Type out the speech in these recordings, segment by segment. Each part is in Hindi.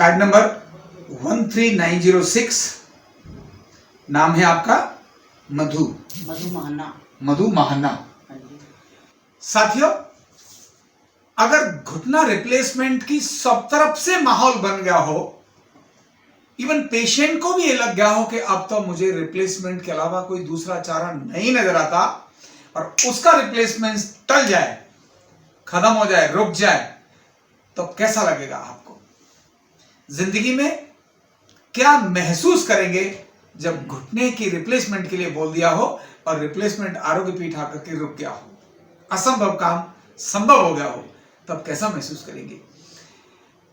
Card number 13906। नाम है आपका मधु महाना। मधु महाना। हाँ जी। साथियों, अगर घुटना रिप्लेसमेंट की सब तरफ से माहौल बन गया हो, इवन पेशेंट को भी ये लग गया हो कि अब तो मुझे रिप्लेसमेंट के अलावा कोई दूसरा चारा नहीं नजर आता, और उसका रिप्लेसमेंट टल जाए, खत्म हो जाए, रुक जाए, तो कैसा लगेगा आपको? जिंदगी में क्या महसूस करेंगे जब घुटने की रिप्लेसमेंट के लिए बोल दिया हो और रिप्लेसमेंट आरोग्य पीठ आकर के रुक गया हो, असंभव काम संभव हो गया हो, तब कैसा महसूस करेंगे?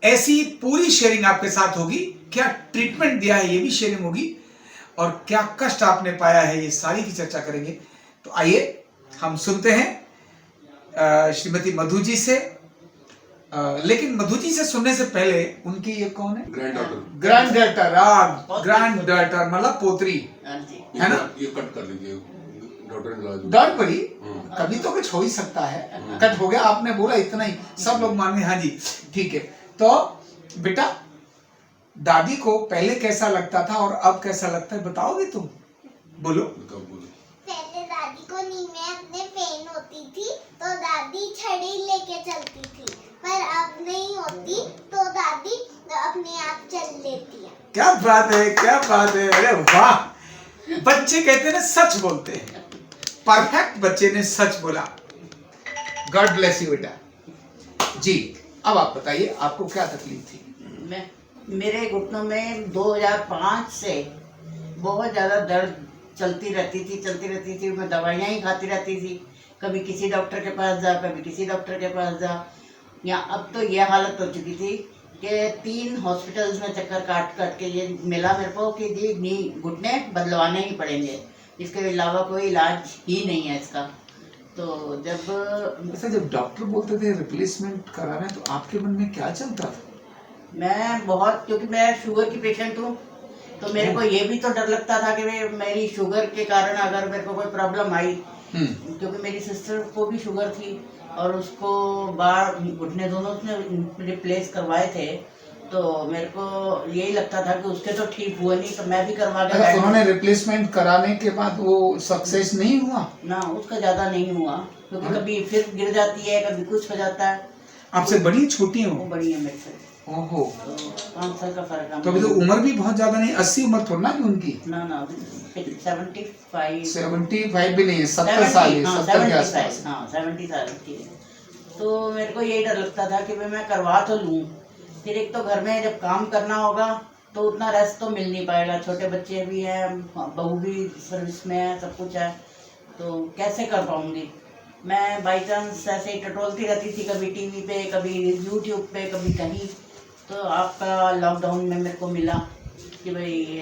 ऐसी पूरी शेयरिंग आपके साथ होगी। क्या ट्रीटमेंट दिया है ये भी शेयरिंग होगी, और क्या कष्ट आपने पाया है ये सारी की चर्चा करेंगे। तो आइए हम सुनते हैं श्रीमती मधु जी से। लेकिन मधु जी से सुनने से पहले उनकी ये कौन है? Grand daughter. ग्रैंड डॉटर मतलब पोत्री है ना? ये कट कर लीजिए, डॉट पड़ी, कभी तो कुछ हो ही सकता है। कट हो गया, आपने बोला इतना ही, सब लोग मान गए हाँ जी ठीक है। तो बेटा, दादी को पहले कैसा लगता था और अब कैसा लगता है, बताओगे तुम? बोलो। पहले दादी को नी में अपने पेन होती थी तो दादी छड़ी लेके चलती थी, पर अब नहीं होती तो दादी अपने आप चल लेती है। क्या बात है, क्या बात है, अरे वाह! बच्चे कहते हैं ना, सच बोलते हैं। परफेक्ट बच्चे ने सच बोला। गॉड ब्लेस यू बेटा जी। अब आप बताइए, आपको क्या तकलीफ थी? मेरे घुटनों में 2005 से बहुत ज़्यादा दर्द चलती रहती थी। मैं दवाइयाँ ही खाती रहती थी, कभी किसी डॉक्टर के पास जा, कभी किसी डॉक्टर के पास जा। या अब तो ये हालत हो चुकी थी कि 3 हॉस्पिटल्स में चक्कर काट के ये मिला मेरे को कि जी नी घुटने बदलवाने ही पड़ेंगे, इसके अलावा कोई इलाज ही नहीं है इसका। तो जब डॉक्टर बोलते थे रिप्लेसमेंट कराना है, तो आपके मन में क्या चलता था? मैं बहुत, क्योंकि मैं शुगर की पेशेंट हूँ, तो मेरे को ये भी तो डर लगता था कि मेरी शुगर के कारण अगर मेरे को कोई प्रॉब्लम आई, क्योंकि मेरी सिस्टर को भी शुगर थी और उसको बार घुटने दोनों उसने रिप्लेस करवाए थे, तो मेरे को यही लगता था कि उसके तो ठीक हुए नहीं तो मैं भी करवा के। उन्होंने रिप्लेसमेंट कराने के बाद वो सक्सेस नहीं हुआ ना, उसका ज्यादा नहीं हुआ, क्योंकि कभी फिर गिर जाती है, कभी कुछ हो जाता है। आपसे बड़ी छोटी है? वो बड़ी है मेरे से। ओहो, तो 5 साल का फर्क है। तो अभी तो उम्र भी बहुत ज्यादा नहीं, 80 उम्र थोड़ा ना उनकी। ना 75 भी नहीं है, 70 साल है, 70 के आसपास। हाँ 70 साल की है। तो मेरे को यही डर लगता था कि मैं करवा तो लूँ, फिर एक तो घर में जब काम करना होगा तो उतना रेस्ट तो मिल नहीं पाएगा, छोटे बच्चे भी हैं, बहू भी सर्विस में है, सब कुछ है, तो कैसे कर पाऊँगी। मैं बाई चांस ऐसे ही टटोलती रहती थी, कभी टीवी पे, कभी यूट्यूब पे, कभी कहीं। तो आपका लॉकडाउन में मेरे को मिला कि भाई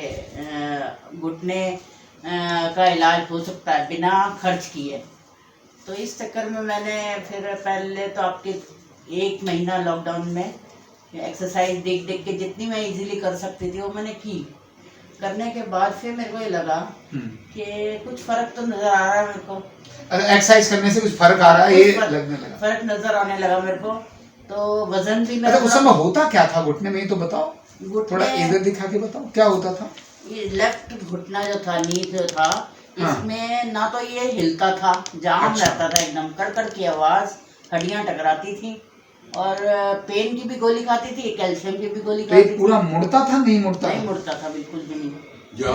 घुटने का इलाज हो सकता है बिना खर्च किए। तो इस चक्कर में मैंने फिर पहले तो आपके 1 महीना लॉकडाउन में एक्सरसाइज देख के जितनी मैं इजीली कर सकती थी वो मैंने की। करने के बाद फिर मेरे को ये लगा कि कुछ फर्क तो नजर आ रहा है मेरे को। एक्सरसाइज करने से कुछ फर्क आ रहा है, ये लगने लगा, फर्क नजर आने लगा मेरे को। तो वजन भी मेरा। अच्छा, उस समय होता क्या था घुटने में, ये तो बताओ, थोड़ा इधर दिखा के बताओ क्या होता था? ये लेफ्ट घुटना जो था, नी जो था, इसमें ना तो ये हिलता था, जाम रहता था एकदम, कड़कड़ की आवाज, हड्डियां टकराती थी, और पेन की भी गोली खाती थी, कैल्शियम की भी गोली खाती थी। पूरा मुड़ता था? नहीं मुड़ता? नहीं मुड़ता था, बिल्कुल भी नहीं।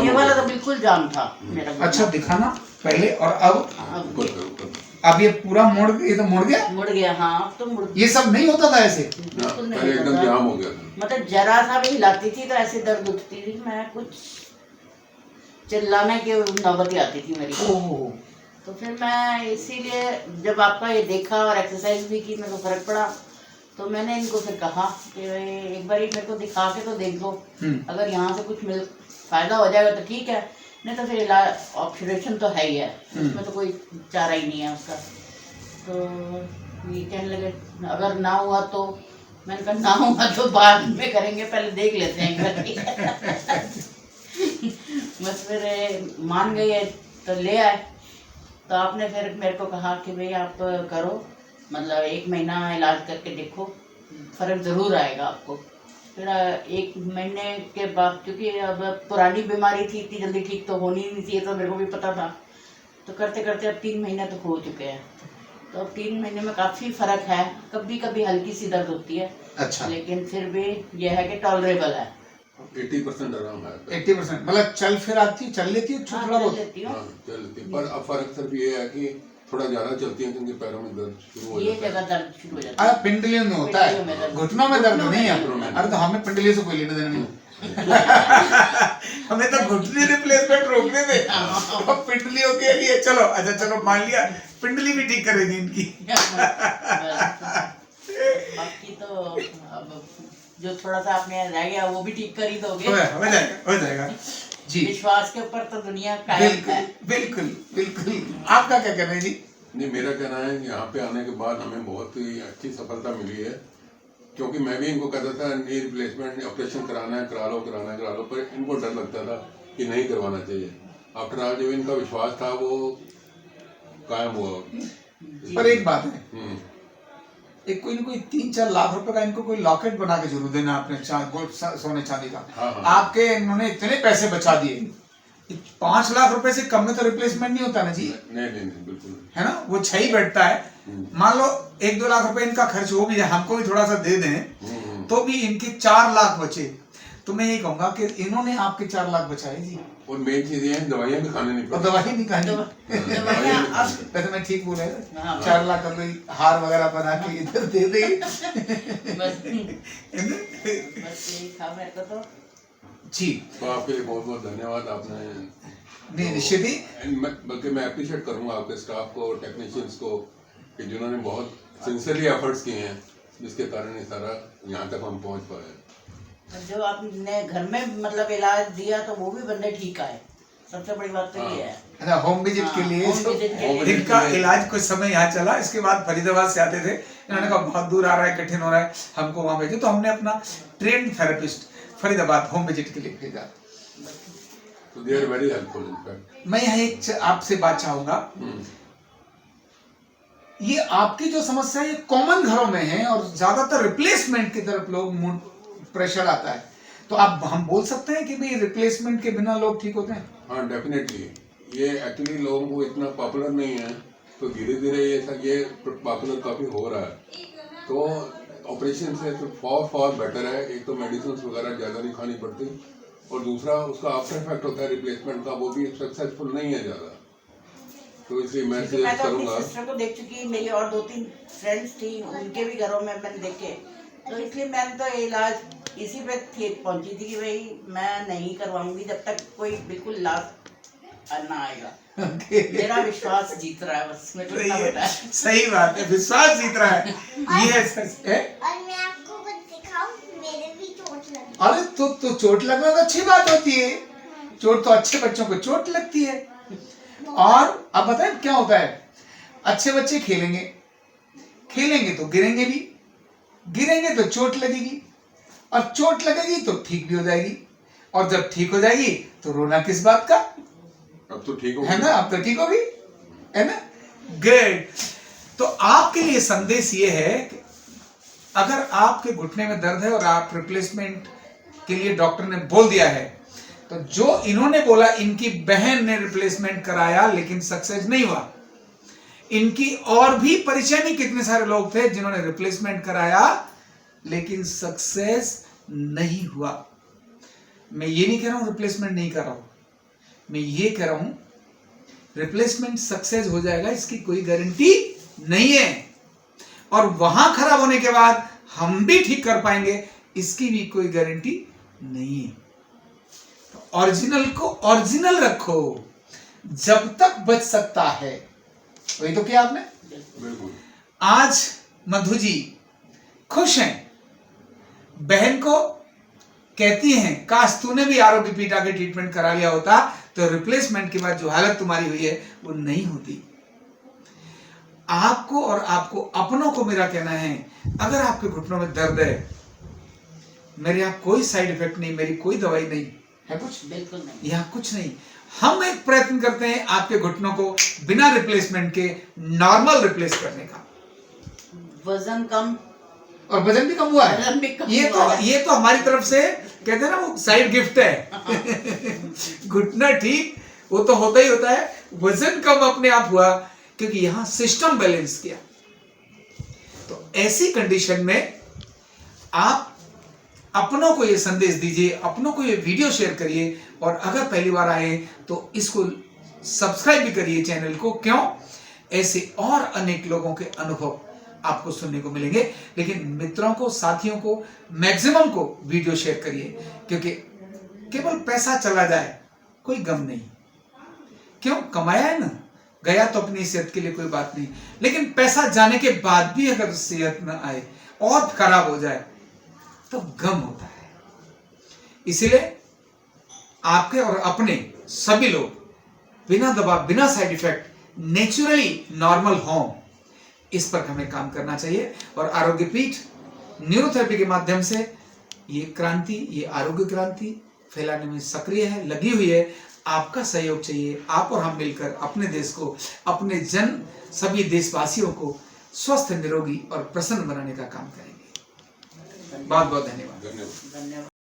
ये वाला तो बिल्कुल जाम था मेरा। अच्छा, दिखाना पहले और अब ये पूरा मुड़, ये तो मुड़ गया। मुड़ गया, हाँ अब तो मुड़। ये सब नहीं होता था ऐसे? बिल्कुल नहीं एकदम होता था। जाम हो गया था। मतलब जरा सा भी हिलाती थी तो ऐसे दर्द उठती थी, मैं कुछ चिल्लाने की नौबत आती थी मेरी। तो फिर मैं इसीलिए जब आपका ये देखा और एक्सरसाइज भी की, मेरे को फर्क पड़ा, तो मैंने इनको फिर कहा कि एक बार मेरे को दिखा के तो देख लो, अगर यहाँ से कुछ फायदा हो जाएगा तो ठीक है, नहीं तो फिर इलाज ऑपरेशन तो है ही है, उसमें तो कोई चारा ही नहीं है उसका। तो ये कहने लगे अगर ना हुआ तो, मैंने कहा ना हुआ तो बाद में करेंगे, पहले देख लेते हैं एक बार। बस फिर मान गए तो ले आए। तो आपने फिर मेरे को कहा कि भाई आप करो, मतलब 1 महीना इलाज करके देखो, फर्क ज़रूर आएगा आपको। फिर 1 महीने के बाद, क्योंकि अब पुरानी बीमारी थी, इतनी जल्दी ठीक तो होनी नहीं थी, तो मेरे को भी पता था। तो करते करते अब 3 महीने तो हो चुके हैं। तो अब 3 महीने में काफ़ी फ़र्क है। कभी कभी हल्की सी दर्द होती है, अच्छा, लेकिन फिर भी यह है कि टॉलरेबल है। 80% आराम है। 80% मतलब चल फिर आती चल लेती है हाँ, थोड़ा चल बहुत। लेती हूँ। हाँ, चल लेती है। पर अब फर्क सिर्फ ये है कि थोड़ा ज्यादा चलती है, क्योंकि पैरों में दर्द शुरू हो ये जाता है। जगह दर्द शुरू हो जाती है। अरे पिंडलियों में होता पिंडलियों में है, दर्द। घुटनों में दर्द घुटनों में नहीं है। घुटनों में। अरे तो हमें पिंडलियों से कोई लेना देना नहीं। हमें तो घुटने रिप्लेसमेंट रोकने दे, अब पिंडलियों के लिए चलो। अच्छा चलो, मान लिया पिंडली भी ठीक करेगी इनकी। बाकी तो अब जो थोड़ा सा आपने रह गया वो भी ठीक कर ही दोगे। हो जाएगा, हो जाएगा जी। विश्वास के ऊपर तो दुनिया कायम बिल्कुल है। बिल्कुल बिल्कुल। आपका क्या कहना है जी? नहीं, मेरा कहना है कि यहाँ पे आने के बाद हमें बहुत ही अच्छी सफलता मिली है, क्योंकि मैं भी इनको कहता था नी रिप्लेसमेंट ऑपरेशन कराना है, करा लो करा लो, पर इनको डर लगता था कि नहीं करवाना चाहिए। आफ्टर ऑल जो इनका विश्वास था वो कायम हुआ। पर एक बात है, हम्म, एक कोई ना कोई 3-4 लाख रुपए का इनको कोई लॉकेट बना के जरूर देना अपने गोल्ड सोने चांदी का। हाँ, हाँ। आपके इन्होंने इतने पैसे बचा दिए, 5 लाख रुपए से कम में तो रिप्लेसमेंट नहीं होता ना जी, नहीं बिल्कुल। है ना? वो 6 ही बैठता है। मान लो 1-2 लाख रुपए इनका खर्च हो भी जाए, हमको भी थोड़ा सा दे दें, तो भी इनके 4 लाख बचे। तो मैं ये कहूंगा कि इन्होंने आपके 4 लाख बचाए जी। और मेन चीज ये है, दवाइयाँ भी खाने नहीं और पड़ती। दवाई नहीं खानी। दवाइयाँ अब वैसे मैं ठीक बोल रहा हाँ। हूँ, 4 लाख का कोई हार वगैरह बना के इधर दे दे। बस यही था मेरे को तो। जी तो आपके लिए बहुत बहुत धन्यवाद। आपने नहीं, निश्चित ही। बल्कि मैं अप्रिशिएट करूंगा आपके स्टाफ को, टेक्नीशियंस को, कि जिन्होंने बहुत सिंसियरली एफर्ट्स किए हैं, जिसके कारण ये सारा यहाँ तक हम पहुँच पाए। जो आपने घर में मतलब इलाज दिया तो वो भी बंदे ठीक आए, सबसे बड़ी बात तो ये है। अच्छा, होम विजिट के लिए होम विजिट के लिए। इनका इलाज कुछ समय यहाँ चला, इसके बाद फरीदाबाद से आते थे। इन्होंने कहा बहुत दूर आ रहा है, कठिन हो रहा है, हमको वहां भेजो। तो हमने अपना trained therapist Faridabad home visit के लिए भेजा। तो they are very helpful in fact. मैं यहाँ एक आपसे बात चाहूंगा, ये आपकी जो समस्या है ये कॉमन घरों में है और ज्यादातर रिप्लेसमेंट की तरफ लोग मूड प्रेशर आता है। तो आप हम बोल सकते हैं कि भाई रिप्लेसमेंट के बिना लोग ठीक होते हैं? हाँ, डेफिनेटली। ये एक्चुअली लोगों को इतना पॉपुलर नहीं है, तो धीरे धीरे ये पॉपुलर काफ़ी हो रहा है। तो ऑपरेशन से तो फॉर बेटर है। एक तो मेडिसिन वगैरह ज़्यादा नहीं खानी पड़ती, और दूसरा उसका आफ्टर इफेक्ट होता है रिप्लेसमेंट का, वो भी सक्सेसफुल नहीं है ज़्यादा। तो इसलिए मैं क्योंकि मैं सजेस्ट तो अपनी करूँगा। सिस्टर को देख चुकी, मेरी और 2-3 फ्रेंड्स थी, उनके भी घरों में मैंने देखे। तो इसलिए मैंने तो इलाज इसी पे पहुंची थी कि भाई मैं नहीं करवाऊंगी जब तक कोई बिल्कुल इलाज ना आएगा। मेरा विश्वास जीत रहा है, बस मेरे को इतना पता है। सही बात है, विश्वास जीत रहा है, ये सच है। और मैं आपको कुछ दिखाऊं, मेरे भी चोट लगी। अरे तो चोट लगना तो अच्छी बात होती है, चोट तो अच्छे बच्चों को चोट लगती है। और अब बताएं क्या होता है, अच्छे बच्चे खेलेंगे तो गिरेंगे भी, गिरेंगे तो चोट लगेगी, और चोट लगेगी तो ठीक भी हो जाएगी, और जब ठीक हो जाएगी तो रोना किस बात का, अब तो ठीक हो है ना? अब तो ठीक होगी, है ना? ग्रेट। तो आपके लिए संदेश ये है कि अगर आपके घुटने में दर्द है और आप रिप्लेसमेंट के लिए डॉक्टर ने बोल दिया है, तो जो इन्होंने बोला, इनकी बहन ने रिप्लेसमेंट कराया लेकिन सक्सेस नहीं हुआ। इनकी और भी परिचय में कितने सारे लोग थे जिन्होंने रिप्लेसमेंट कराया लेकिन सक्सेस नहीं हुआ। मैं ये नहीं कह रहा हूं रिप्लेसमेंट नहीं कर रहा हूं, मैं ये कह रहा हूं रिप्लेसमेंट सक्सेस हो जाएगा इसकी कोई गारंटी नहीं है, और वहां खराब होने के बाद हम भी ठीक कर पाएंगे इसकी भी कोई गारंटी नहीं है। ओरिजिनल को ओरिजिनल रखो जब तक बच सकता है। वही तो किया आपने। बिल्कुल। आज मधु जी खुश हैं, बहन को कहती हैं काश तूने भी आरोग्य पीठ आके ट्रीटमेंट करा लिया होता तो रिप्लेसमेंट के बाद जो हालत तुम्हारी हुई है वो नहीं होती। आपको और आपको अपनों को मेरा कहना है, अगर आपके घुटनों में दर्द है, मेरे यहाँ कोई साइड इफेक्ट नहीं, मेरी कोई दवाई नहीं है, कुछ बिल्कुल नहीं, यहाँ कुछ नहीं। हम एक प्रयत्न करते हैं आपके घुटनों को बिना रिप्लेसमेंट के नॉर्मल रिप्लेस करने का। वजन कम, और वजन भी कम हुआ है। वजन भी कम ये हुआ है। ये तो हमारी तरफ से कहते हैं ना, वो साइड गिफ्ट है। घुटना ठीक वो तो होता ही होता है, वजन कम अपने आप हुआ क्योंकि यहां सिस्टम बैलेंस किया। तो ऐसी कंडीशन में आप अपनों को ये संदेश दीजिए, अपनों को ये वीडियो शेयर करिए, और अगर पहली बार आए तो इसको सब्सक्राइब भी करिए चैनल को। क्यों? ऐसे और अनेक लोगों के अनुभव आपको सुनने को मिलेंगे। लेकिन मित्रों को, साथियों को, मैक्सिमम को वीडियो शेयर करिए, क्योंकि केवल पैसा चला जाए कोई गम नहीं। क्यों? कमाया है ना, गया तो अपनी सेहत के लिए कोई बात नहीं, लेकिन पैसा जाने के बाद भी अगर सेहत न आए और खराब हो जाए तो गम होता है। इसीलिए आपके और अपने सभी लोग बिना दबाव, बिना साइड इफेक्ट, नेचुरली नॉर्मल हों, इस पर हमें काम करना चाहिए। और आरोग्य पीठ न्यूरोथेरेपी के माध्यम से ये क्रांति, ये आरोग्य क्रांति फैलाने में सक्रिय है, लगी हुई है। आपका सहयोग चाहिए। आप और हम मिलकर अपने देश को, अपने सभी देशवासियों को स्वस्थ, निरोगी और प्रसन्न बनाने का काम करेंगे। बहुत बहुत धन्यवाद। धन्यवाद। धन्यवाद।